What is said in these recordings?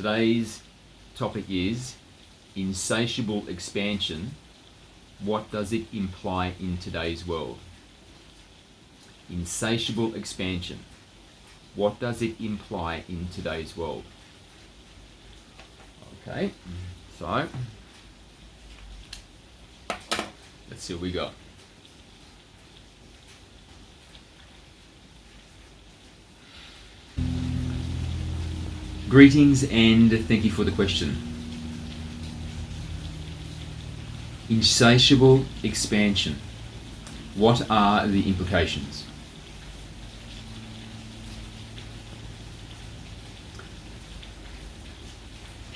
Today's topic is insatiable expansion. What does it imply in today's world? Insatiable expansion. What does it imply in today's world? Okay, so let's see what we got. Greetings and thank you for the question. Insatiable expansion. What are the implications?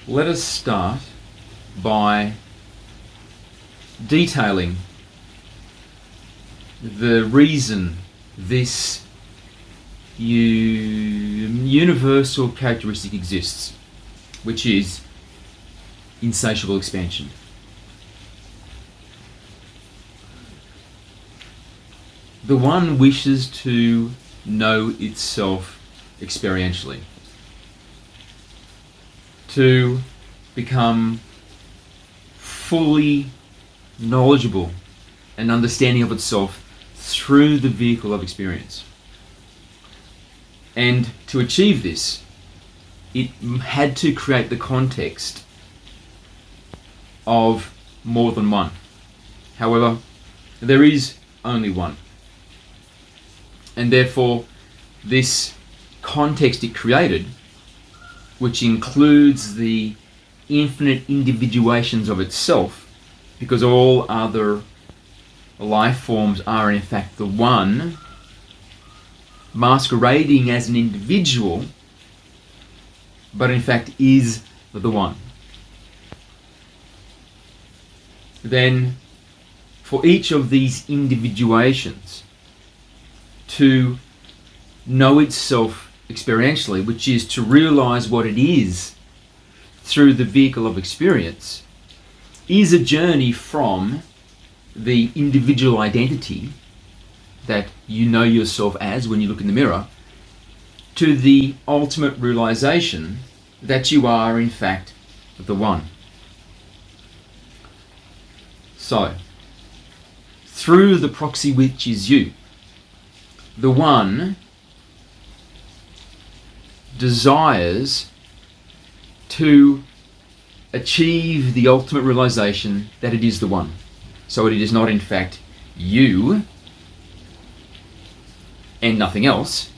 Let us start by detailing the reason this universal characteristic exists, which is insatiable expansion. The one wishes to know itself experientially, to become fully knowledgeable and understanding of itself through the vehicle of experience. And to achieve this, it had to create the context of more than one. However, there is only one. And therefore, this context it created, which includes the infinite individuations of itself, because all other life forms are in fact the one, masquerading as an individual, but in fact is the one. Then, for each of these individuations to know itself experientially, which is to realize what it is through the vehicle of experience, is a journey from the individual identity that you know yourself as when you look in the mirror, to the ultimate realization that you are in fact the one. So, through the proxy which is you, the one desires to achieve the ultimate realization that it is the one. So it is not in fact you and nothing else,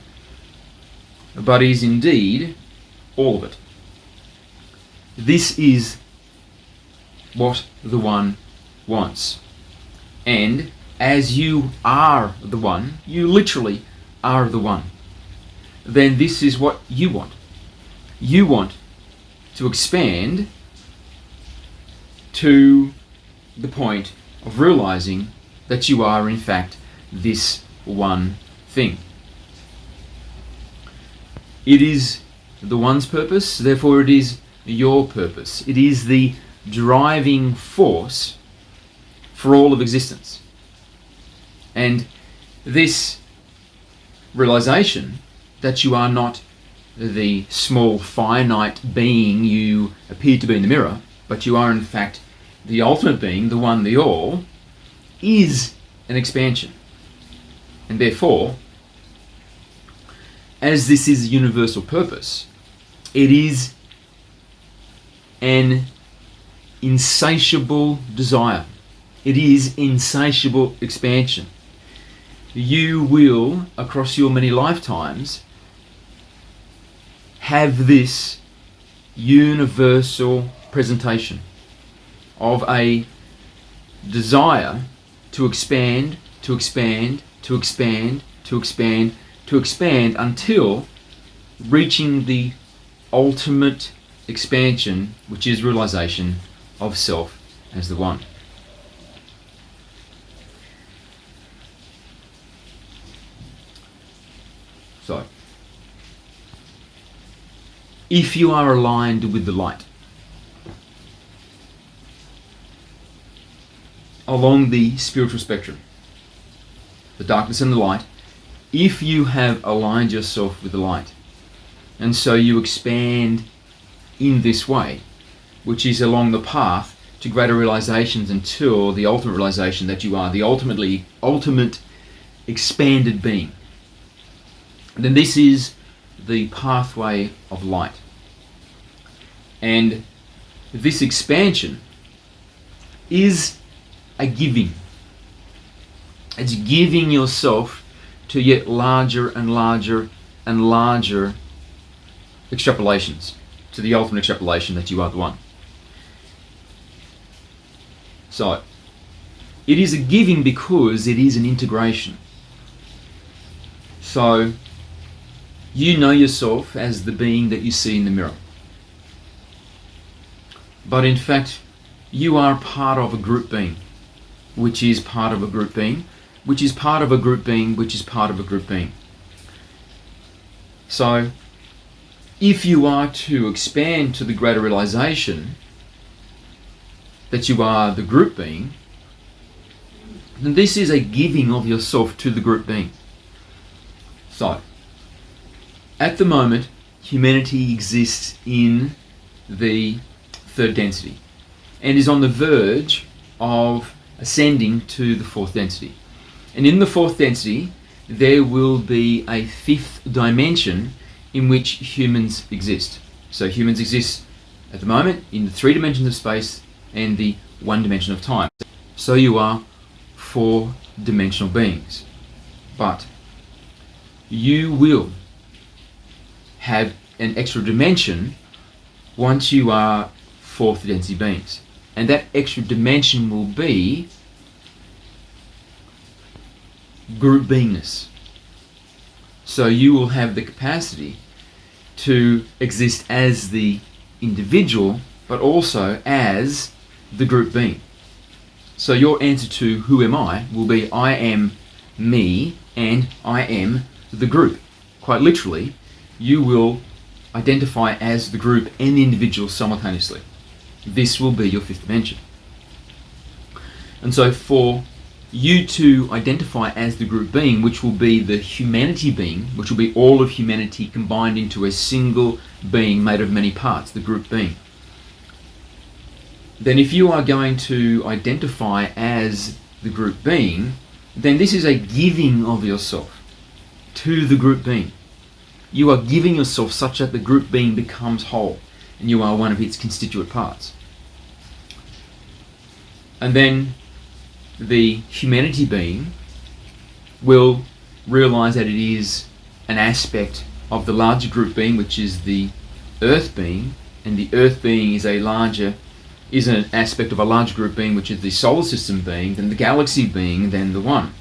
but is indeed all of it. This is what the one wants. And as you are the one, you literally are the one, then this is what you want. You want to expand to the point of realizing that you are in fact this one thing. It is the one's purpose, therefore it is your purpose. It is the driving force for all of existence. And this realization that you are not the small finite being you appear to be in the mirror, but you are in fact the ultimate being, the one, the all, is an expansion. And therefore, as this is a universal purpose, it is an insatiable desire. It is insatiable expansion. You will, across your many lifetimes, have this universal presentation of a desire to expand, to expand, to expand, to expand, to expand until reaching the ultimate expansion, which is realization of self as the one. So, if you are aligned with the light, along the spiritual spectrum, the darkness and the light, if you have aligned yourself with the light, and so you expand in this way, which is along the path to greater realizations until the ultimate realization that you are the ultimate expanded being. And then this is the pathway of light. And this expansion is a giving. It's giving yourself to yet larger and larger and larger extrapolations, to the ultimate extrapolation that you are the one. So, it is a giving because it is an integration. So, you know yourself as the being that you see in the mirror. But in fact, you are part of a group being, which is part of a group being, which is part of a group being, which is part of a group being. So, if you are to expand to the greater realization that you are the group being, then this is a giving of yourself to the group being. So, at the moment, humanity exists in the third density and is on the verge of ascending to the fourth density. And in the fourth density, there will be a fifth dimension in which humans exist. So humans exist at the moment in the 3 dimensions of space and the 1 dimension of time. So you are 4-dimensional beings. But you will have an extra dimension once you are 4th density beings. And that extra dimension will be group beingness. So you will have the capacity to exist as the individual, but also as the group being. So your answer to who am I will be I am me and I am the group. Quite literally, you will identify as the group and the individual simultaneously. This will be your 5th dimension. And so for you to identify as the group being, which will be the humanity being, which will be all of humanity combined into a single being made of many parts, the group being, then if you are going to identify as the group being, then this is a giving of yourself to the group being. You are giving yourself such that the group being becomes whole and you are one of its constituent parts. And then the humanity being will realize that it is an aspect of the larger group being, which is the earth being, and the earth being is an aspect of a larger group being, which is the solar system being, then the galaxy being, then the one.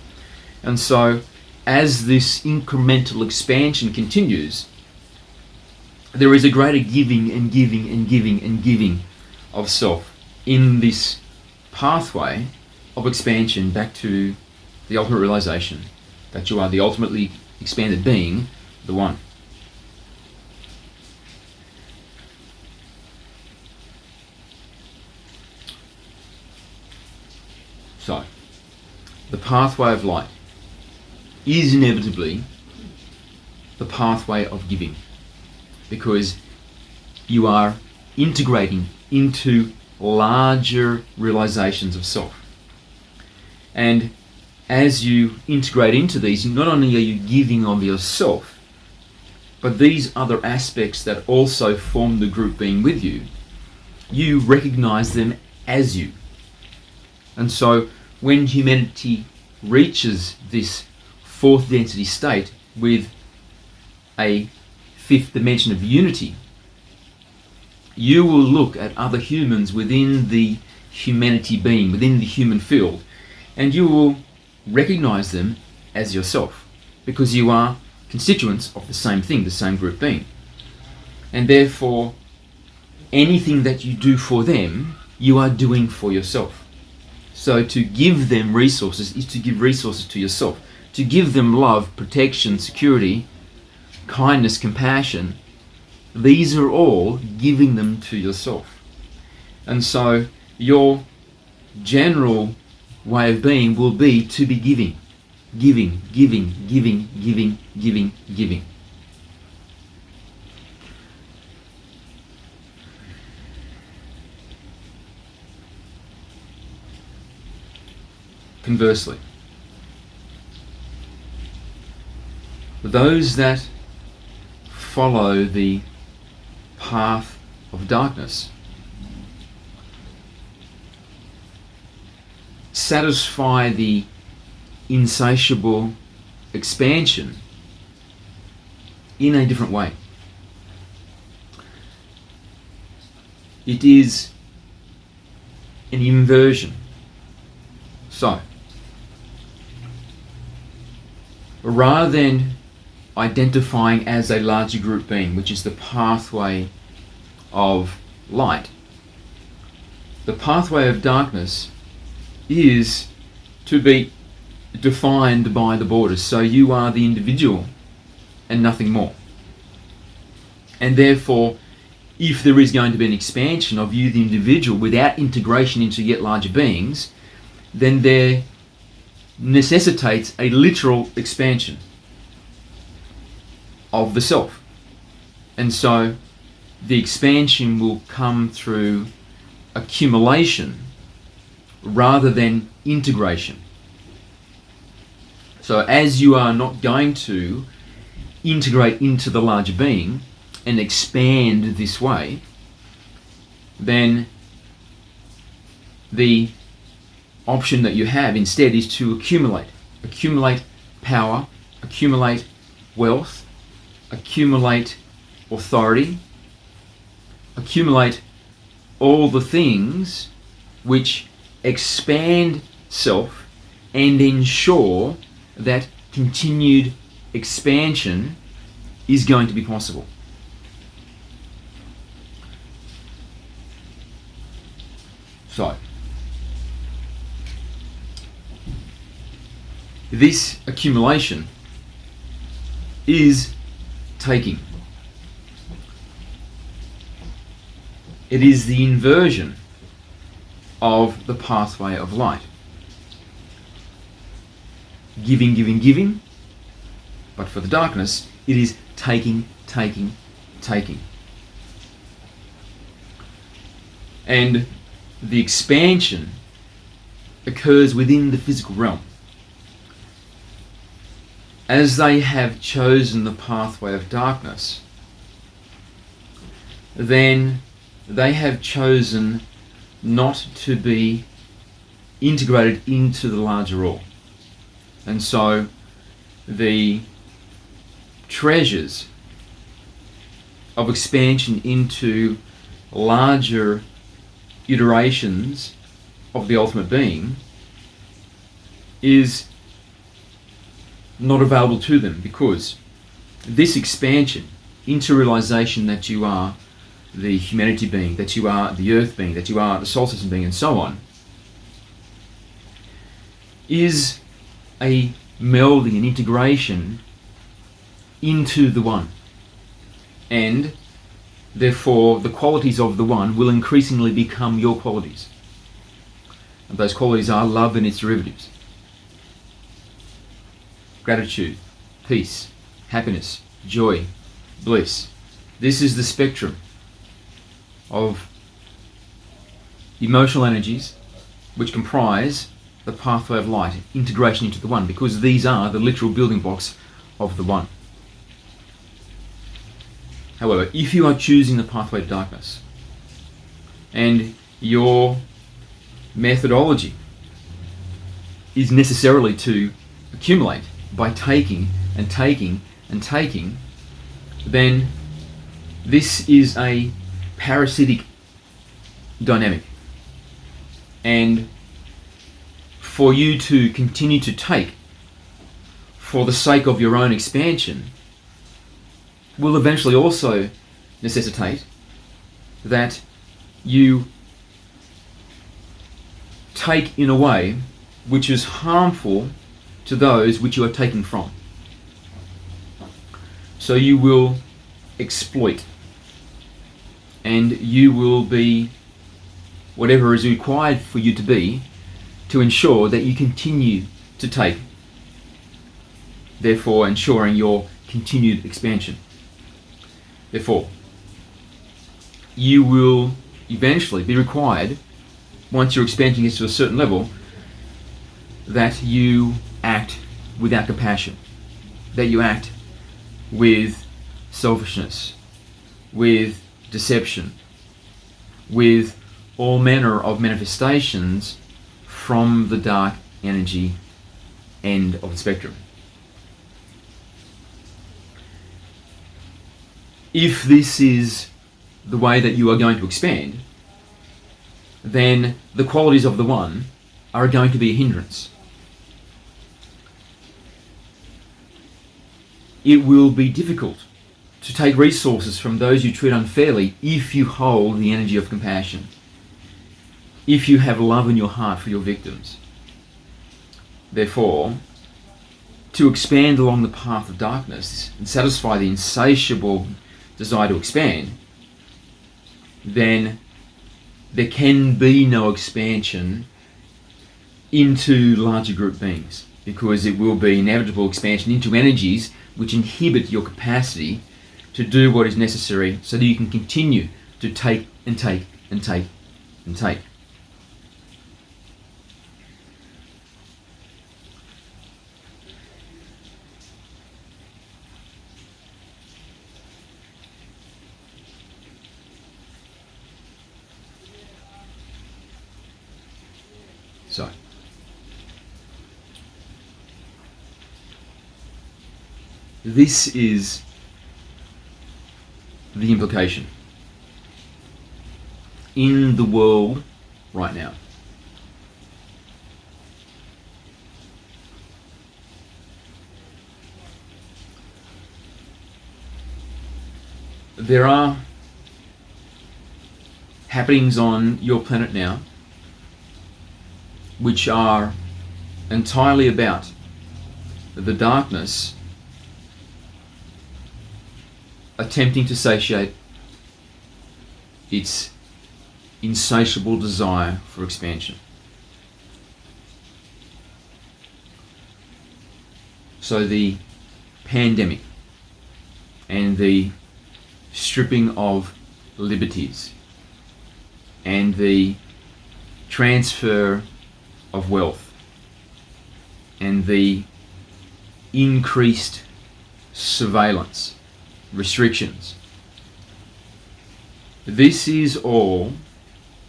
And so as this incremental expansion continues, there is a greater giving and giving and giving and giving of self in this pathway of expansion back to the ultimate realization that you are the ultimately expanded being, the one. So, the pathway of light is inevitably the pathway of giving, because you are integrating into larger realizations of self. And as you integrate into these, not only are you giving of yourself, but these other aspects that also form the group being with you, you recognize them as you. And so when humanity reaches this 4th density state with a 5th dimension of unity, you will look at other humans within the humanity being, within the human field, and you will recognize them as yourself, because you are constituents of the same thing, the same group being. And therefore, anything that you do for them, you are doing for yourself. So to give them resources is to give resources to yourself. To give them love, protection, security, kindness, compassion, these are all giving them to yourself. And so your general way of being will be to be giving, giving, giving, giving, giving, giving, giving. conversely, those that follow the path of darkness satisfy the insatiable expansion in a different way. It is an inversion. So, rather than identifying as a larger group being, which is the pathway of light, the pathway of darkness is to be defined by the borders. So you are the individual and nothing more. And therefore, if there is going to be an expansion of you, the individual, without integration into yet larger beings, then there necessitates a literal expansion of the self. And so the expansion will come through accumulation rather than integration. So as you are not going to integrate into the larger being and expand this way, then the option that you have instead is to accumulate power, accumulate wealth, accumulate authority, accumulate all the things which expand self and ensure that continued expansion is going to be possible. So, this accumulation is taking. It is the inversion of the pathway of light. Giving, giving, giving, but for the darkness, it is taking, taking, taking. And the expansion occurs within the physical realm. As they have chosen the pathway of darkness, then they have chosen not to be integrated into the larger all. And so the treasures of expansion into larger iterations of the ultimate being is not available to them, because this expansion into realization that you are the humanity being, that you are the earth being, that you are the soul system being, and so on, is a melding, an integration into the one. And therefore the qualities of the one will increasingly become your qualities. And those qualities are love and its derivatives. Gratitude, peace, happiness, joy, bliss. This is the spectrum of emotional energies which comprise the pathway of light, integration into the one, because these are the literal building blocks of the one. However, if you are choosing the pathway to darkness, and your methodology is necessarily to accumulate by taking and taking and taking, then this is a parasitic dynamic. And for you to continue to take for the sake of your own expansion will eventually also necessitate that you take in a way which is harmful to those which you are taking from. So you will exploit, and you will be whatever is required for you to be to ensure that you continue to take, therefore ensuring your continued expansion. Therefore, you will eventually be required, once your expansion gets to a certain level, that you act without compassion, that you act with selfishness, with deception, with all manner of manifestations from the dark energy end of the spectrum. If this is the way that you are going to expand, then the qualities of the one are going to be a hindrance. It will be difficult to take resources from those you treat unfairly if you hold the energy of compassion, if you have love in your heart for your victims. Therefore, to expand along the path of darkness and satisfy the insatiable desire to expand, then there can be no expansion into larger group beings, because it will be inevitable expansion into energies which inhibit your capacity to do what is necessary so that you can continue to take and take and take and take. So, this is the implication in the world right now. There are happenings on your planet now which are entirely about the darkness attempting to satiate its insatiable desire for expansion. So the pandemic and the stripping of liberties and the transfer of wealth and the increased surveillance, restrictions, this is all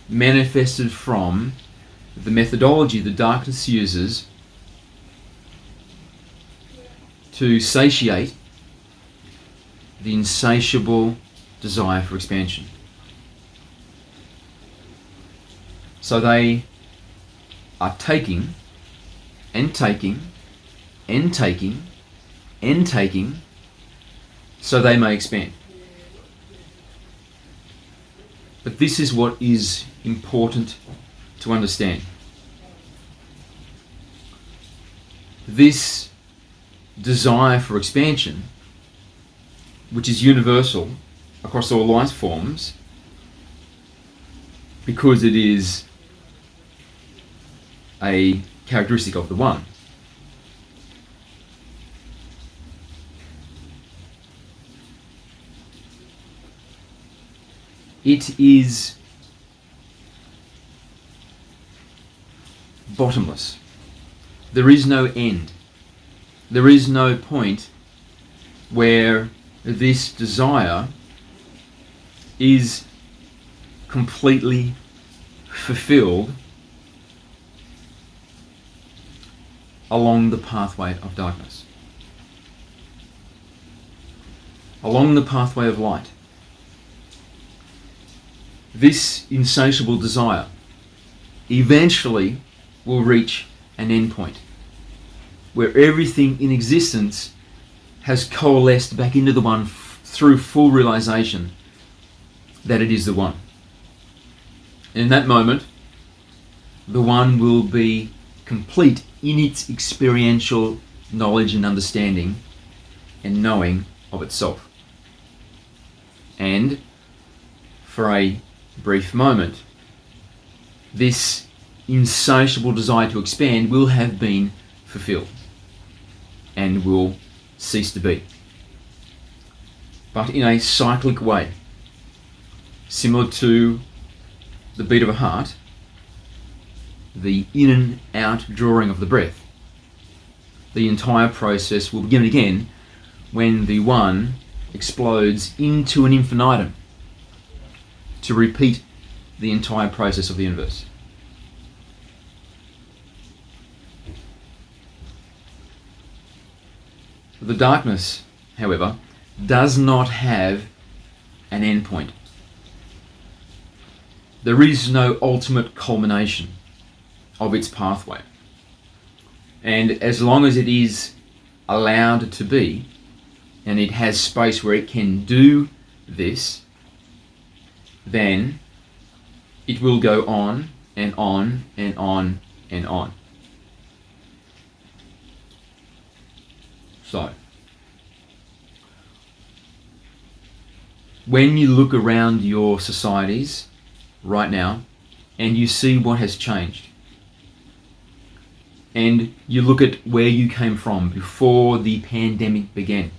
manifested from the methodology the darkness uses to satiate the insatiable desire for expansion. So they are taking and taking and taking and taking so they may expand. But this is what is important to understand. This desire for expansion, which is universal across all life forms, because it is a characteristic of the One, it is bottomless. There is no end. There is no point where this desire is completely fulfilled along the pathway of darkness, along the pathway of light. This insatiable desire eventually will reach an endpoint where everything in existence has coalesced back into the One through full realization that it is the One. And in that moment, the One will be complete in its experiential knowledge and understanding and knowing of itself. And for a brief moment, this insatiable desire to expand will have been fulfilled and will cease to be. But in a cyclic way, similar to the beat of a heart, the in and out drawing of the breath. The entire process will begin again when the one explodes into an infinitum to repeat the entire process of the universe. The darkness, however, does not have an endpoint. There is no ultimate culmination of its pathway. And as long as it is allowed to be, and it has space where it can do this, then it will go on and on and on and on. So, when you look around your societies right now and you see what has changed, and you look at where you came from before the pandemic began,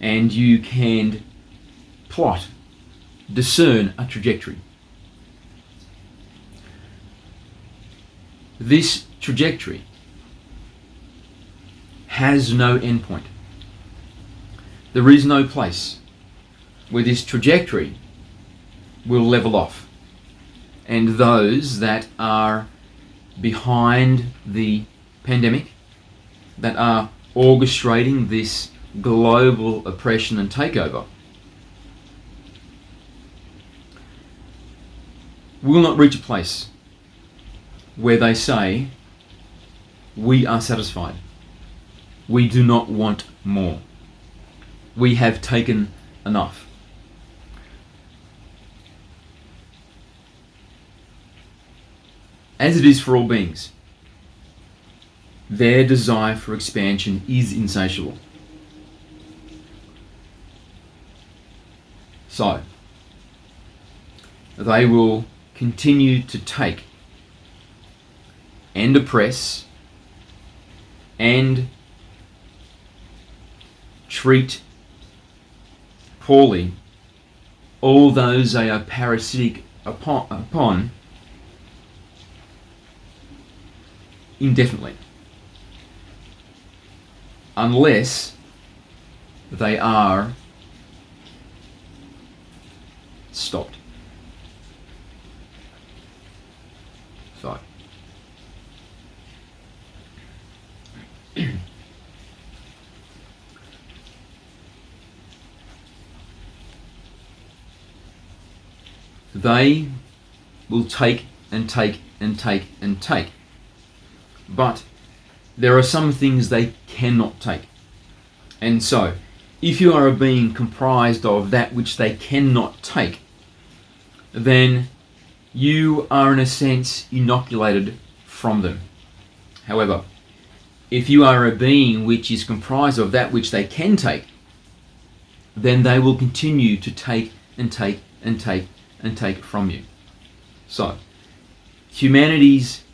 and you can plot, discern a trajectory. This trajectory has no endpoint. There is no place where this trajectory will level off, and those that are behind the pandemic, that are orchestrating this global oppression and takeover, will not reach a place where they say, we are satisfied. We do not want more. We have taken enough. As it is for all beings, their desire for expansion is insatiable. So, they will continue to take and oppress and treat poorly all those they are parasitic upon indefinitely, unless they are stopped. So, they will take and take and take and take. But there are some things they cannot take. And so, if you are a being comprised of that which they cannot take, then you are in a sense inoculated from them. However, if you are a being which is comprised of that which they can take, then they will continue to take and take and take and take from you. So, humanity's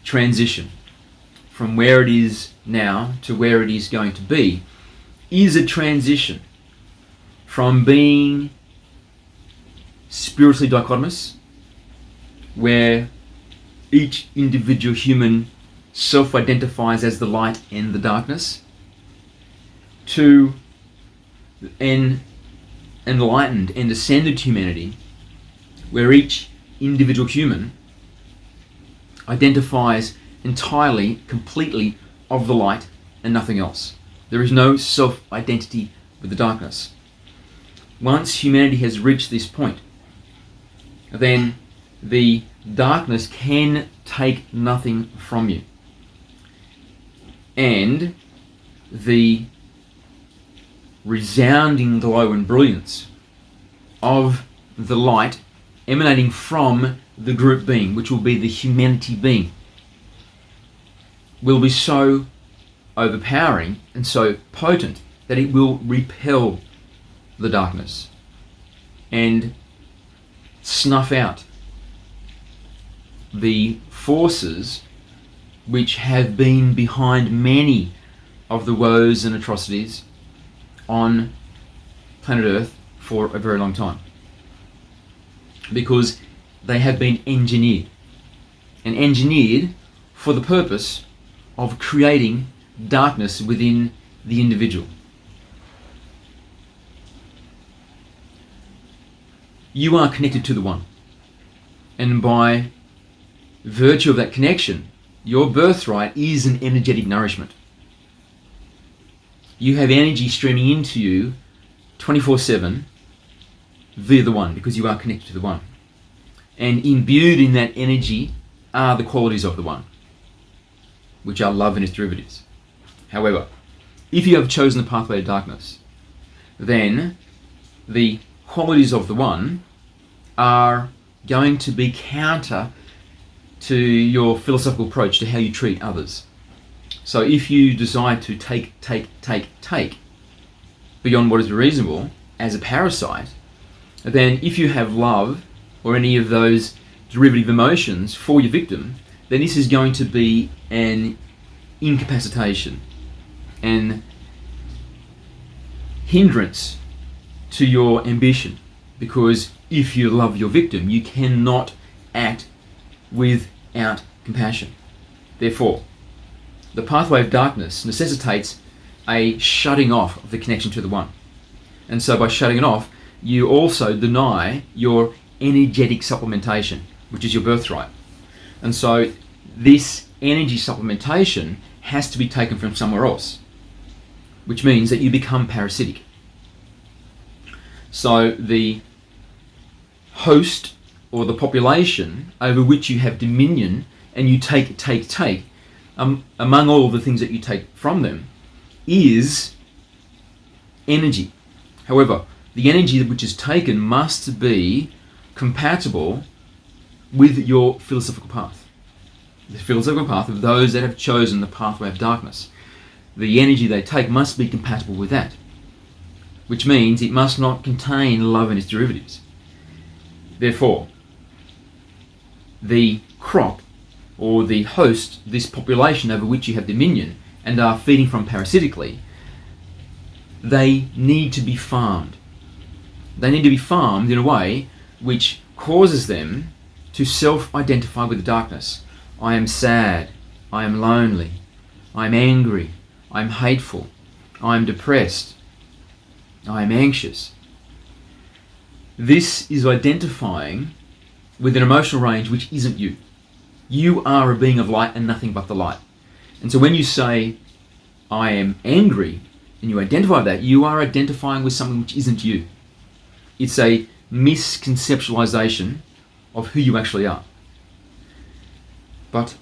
transition from where it is now to where it is going to be is a transition from being spiritually dichotomous, where each individual human self-identifies as the light and the darkness, to an enlightened and ascended humanity, where each individual human identifies entirely, completely of the light and nothing else. There is no self-identity with the darkness. Once humanity has reached this point, then the darkness can take nothing from you. And the resounding glow and brilliance of the light emanating from the group being, which will be the humanity being, will be so overpowering and so potent that it will repel the darkness and snuff out the forces which have been behind many of the woes and atrocities on planet Earth for a very long time, because they have been engineered. and engineered for the purpose of creating darkness within the individual. You are connected to the One, and by virtue of that connection, your birthright is an energetic nourishment. You have energy streaming into you 24/7 via the One, because you are connected to the One. And imbued in that energy are the qualities of the One, which are love and its derivatives. However, if you have chosen the pathway of darkness, then the qualities of the One are going to be counter to your philosophical approach to how you treat others. So if you decide to take beyond what is reasonable as a parasite, then if you have love or any of those derivative emotions for your victim, then this is going to be an incapacitation, an hindrance to your ambition. Because if you love your victim, you cannot act without compassion. Therefore, the pathway of darkness necessitates a shutting off of the connection to the One. And so by shutting it off, you also deny your energetic supplementation, which is your birthright. And so this energy supplementation has to be taken from somewhere else, which means that you become parasitic. So the host or the population over which you have dominion and you take, among all the things that you take from them, is energy. However, the energy which is taken must be compatible with your philosophical path. The philosophical path of those that have chosen the pathway of darkness. The energy they take must be compatible with that, which means it must not contain love and its derivatives. Therefore, the crop or the host, this population over which you have dominion and are feeding from parasitically, they need to be farmed. They need to be farmed in a way which causes them to self-identify with the darkness. I am sad, I am lonely, I am angry, I am hateful, I am depressed, I am anxious. This is identifying with an emotional range which isn't you. You are a being of light and nothing but the light. And so when you say, I am angry, and you identify that, you are identifying with something which isn't you. It's a misconceptualization of who you actually are. But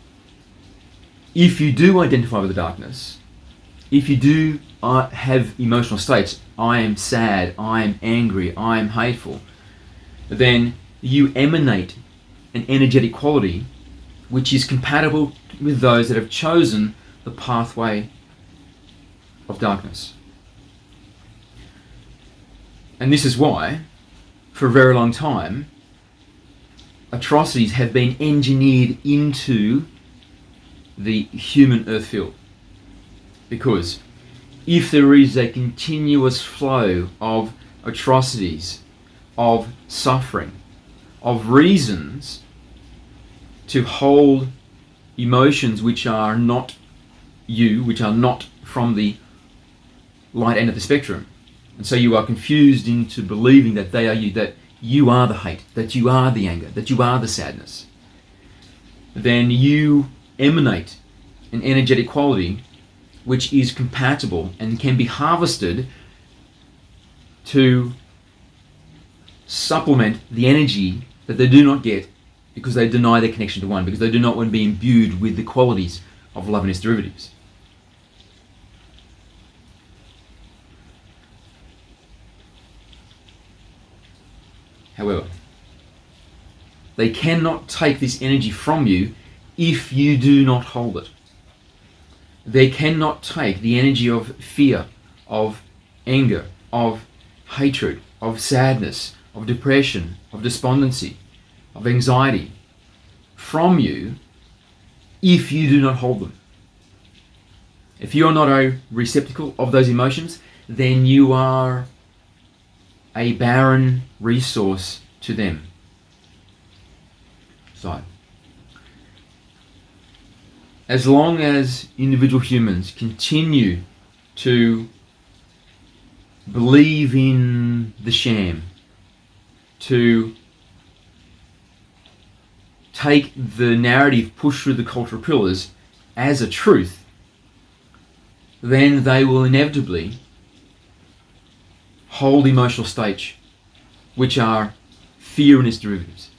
if you do identify with the darkness, if you do have emotional states, I am sad, I am angry, I am hateful, then you emanate an energetic quality which is compatible with those that have chosen the pathway of darkness. And this is why, for a very long time, atrocities have been engineered into the human earth field. Because if there is a continuous flow of atrocities, of suffering, of reasons to hold emotions which are not you, which are not from the light end of the spectrum, and so you are confused into believing that they are you, that you are the hate, that you are the anger, that you are the sadness, then you emanate an energetic quality which is compatible and can be harvested to supplement the energy that they do not get because they deny their connection to One, because they do not want to be imbued with the qualities of love and its derivatives. However, they cannot take this energy from you if you do not hold it. They cannot take the energy of fear, of anger, of hatred, of sadness, of depression, of despondency, of anxiety from you if you do not hold them. If you are not a receptacle of those emotions, then you are a barren resource to them. So, as long as individual humans continue to believe in the sham, to take the narrative pushed through the cultural pillars as a truth, then they will inevitably hold emotional states which are fear and its derivatives,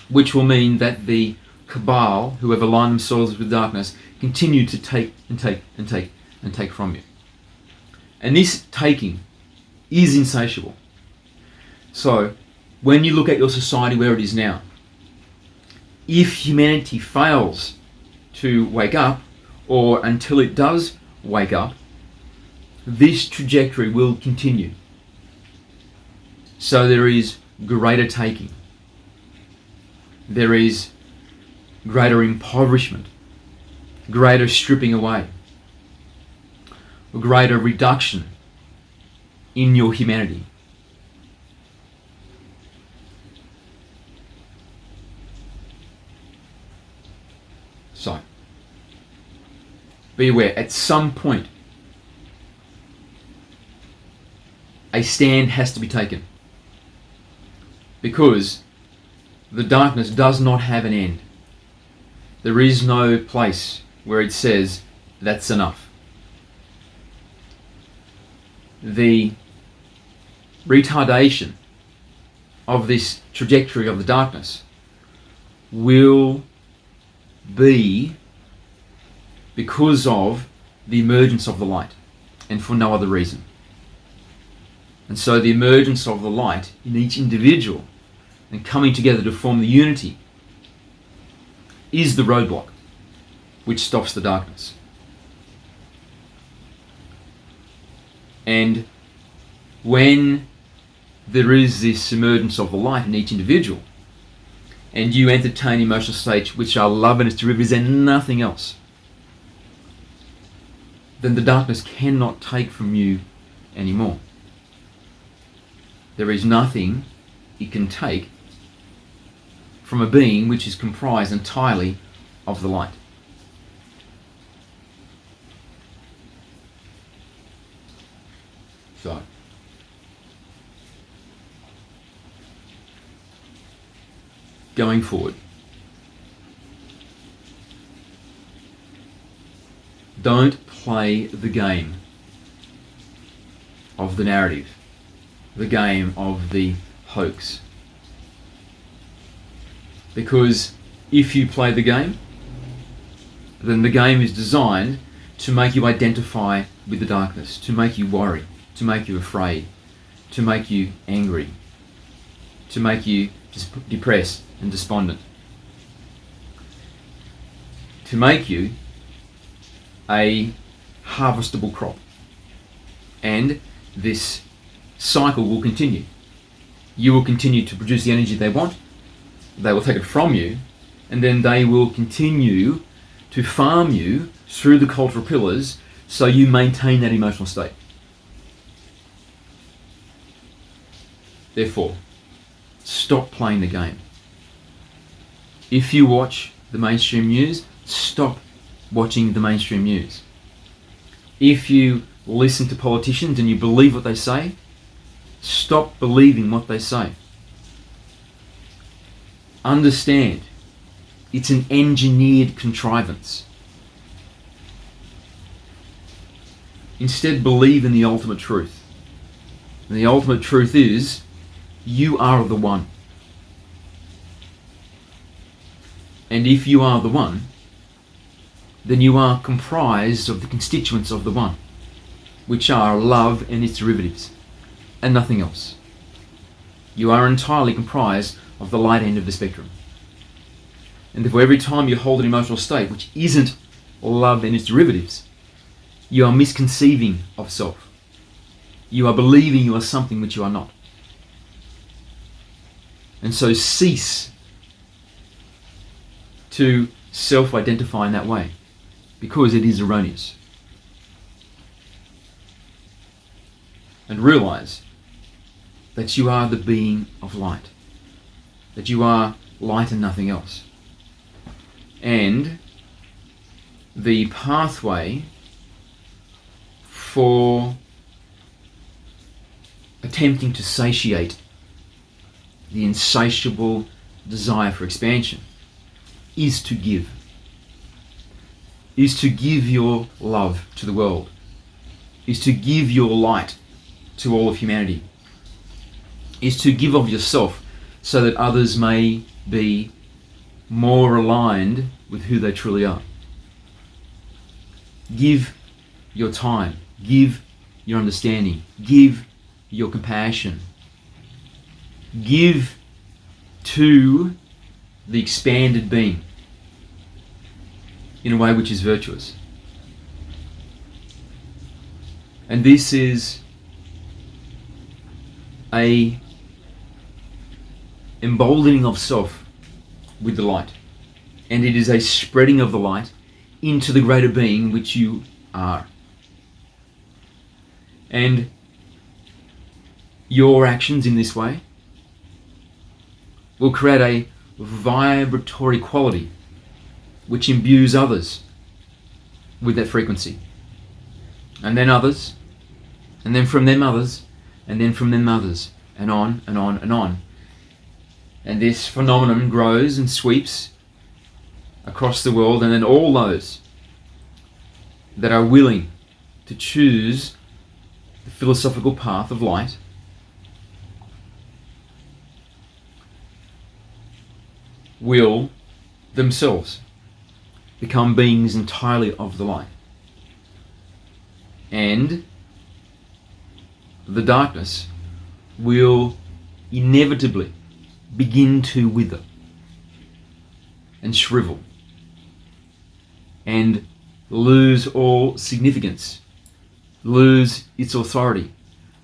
which will mean that the cabal, who have aligned themselves with darkness, continue to take and take and take and take from you. And this taking is insatiable. So, when you look at your society where it is now, if humanity fails to wake up, or until it does wake up, this trajectory will continue. So there is greater taking. There is greater impoverishment, greater stripping away, a greater reduction in your humanity. So, be aware, at some point, a stand has to be taken, because the darkness does not have an end. There is no place where it says, that's enough. The retardation of this trajectory of the darkness will be because of the emergence of the light, and for no other reason. And so the emergence of the light in each individual and coming together to form the unity is the roadblock which stops the darkness. And when there is this emergence of the light in each individual, and you entertain emotional states which are love and its derivatives and nothing else, then the darkness cannot take from you anymore. There is nothing it can take from a being which is comprised entirely of the light. So, going forward, don't play the game of the narrative, the game of the hoax. Because if you play the game, then the game is designed to make you identify with the darkness, to make you worry, to make you afraid, to make you angry, to make you depressed and despondent, to make you a harvestable crop. And this cycle will continue. You will continue to produce the energy they want, they will take it from you, and then they will continue to farm you through the cultural pillars so you maintain that emotional state. Therefore, stop playing the game. If you watch the mainstream news, stop watching the mainstream news. If you listen to politicians and you believe what they say, stop believing what they say. Understand, it's an engineered contrivance. Instead, believe in the ultimate truth. And the ultimate truth is, you are the one. And if you are the one, then you are comprised of the constituents of the one, which are love and its derivatives, and nothing else. You are entirely comprised of the light end of the spectrum. And therefore, every time you hold an emotional state which isn't love and its derivatives, you are misconceiving of self. You are believing you are something which you are not. And so cease to self-identify in that way, because it is erroneous. And realize that you are the being of light, that you are light and nothing else. And the pathway for attempting to satiate the insatiable desire for expansion is to give. Is to give your love to the world. Is to give your light to all of humanity. Is to give of yourself so that others may be more aligned with who they truly are. Give your time. Give your understanding. Give your compassion. Give to the expanded being in a way which is virtuous. And this is a emboldening of self with the light. And it is a spreading of the light into the greater being which you are. And your actions in this way will create a vibratory quality which imbues others with that frequency. And then others, and then from them others, and then from them others, and on and on and on. And this phenomenon grows and sweeps across the world, and then all those that are willing to choose the philosophical path of light will themselves become beings entirely of the light. And the darkness will inevitably begin to wither and shrivel and lose all significance, lose its authority,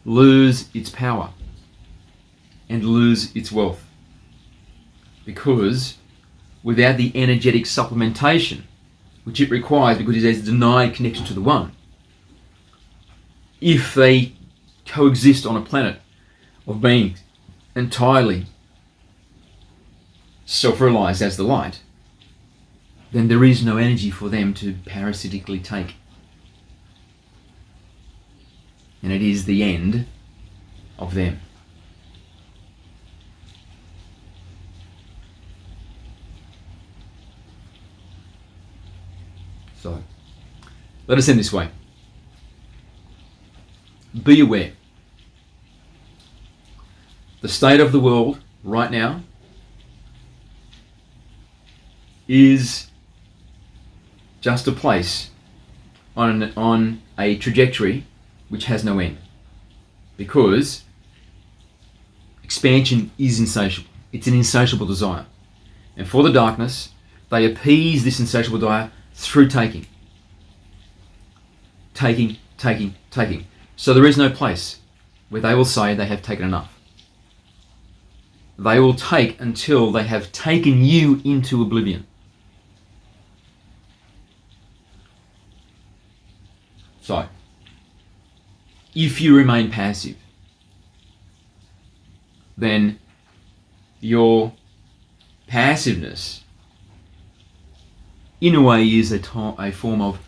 lose its power, and lose its wealth. Because without the energetic supplementation which it requires, because it has denied connection to the One, if they coexist on a planet of beings entirely self-realized as the light, then there is no energy for them to parasitically take. And it is the end of them. So, let us end this way. Be aware. The state of the world right now is just a place on a trajectory which has no end. Because expansion is insatiable. It's an insatiable desire. And for the darkness, they appease this insatiable desire through taking. Taking, taking, taking. So there is no place where they will say they have taken enough. They will take until they have taken you into oblivion. So, if you remain passive, then your passiveness in a way is a form of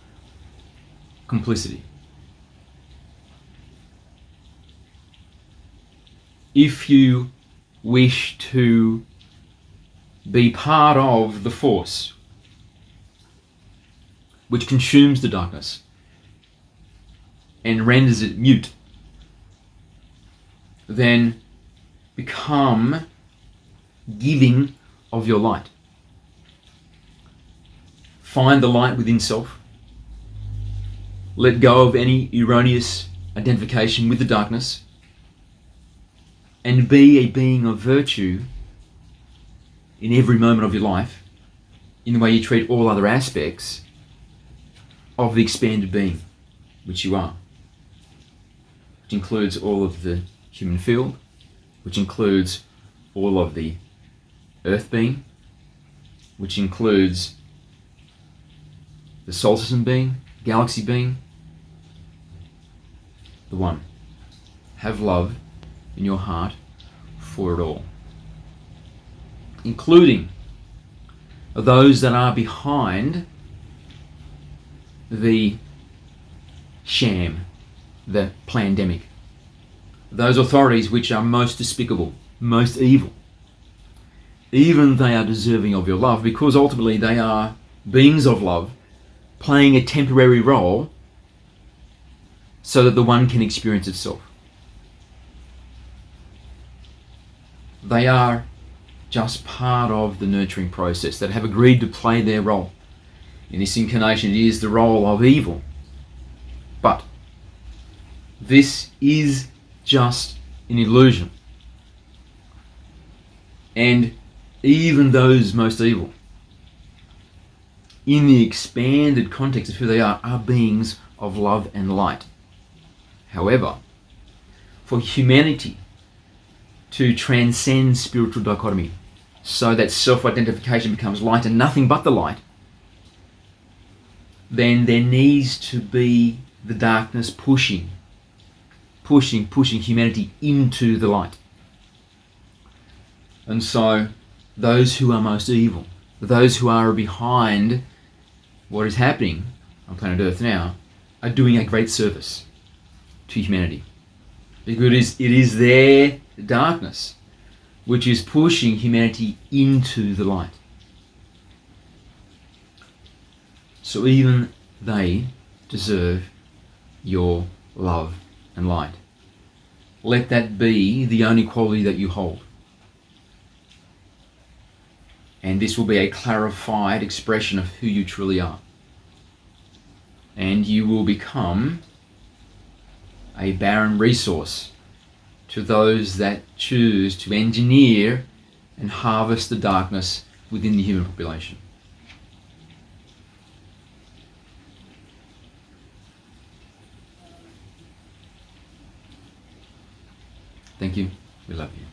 complicity. If you wish to be part of the force which consumes the darkness and renders it mute, then become giving of your light. Find the light within self. Let go of any erroneous identification with the darkness, and be a being of virtue in every moment of your life, in the way you treat all other aspects of the expanded being which you are, which includes all of the human field, which includes all of the earth being, which includes the solar system being, galaxy being, the One. Have love in your heart for it all, including those that are behind the sham, the plandemic. Those authorities which are most despicable, most evil. Even they are deserving of your love, because ultimately they are beings of love playing a temporary role so that the one can experience itself. They are just part of the nurturing process that have agreed to play their role. In this incarnation, it is the role of evil. But this is just an illusion. And even those most evil, in the expanded context of who they are beings of love and light. However, for humanity to transcend spiritual dichotomy so that self-identification becomes light and nothing but the light, then there needs to be the darkness pushing humanity into the light. And so those who are most evil, those who are behind what is happening on planet Earth now, are doing a great service to humanity. Because it is their darkness which is pushing humanity into the light. So even they deserve your love and light. Let that be the only quality that you hold. And this will be a clarified expression of who you truly are. And you will become a barren resource to those that choose to engineer and harvest the darkness within the human population. Thank you. We love you.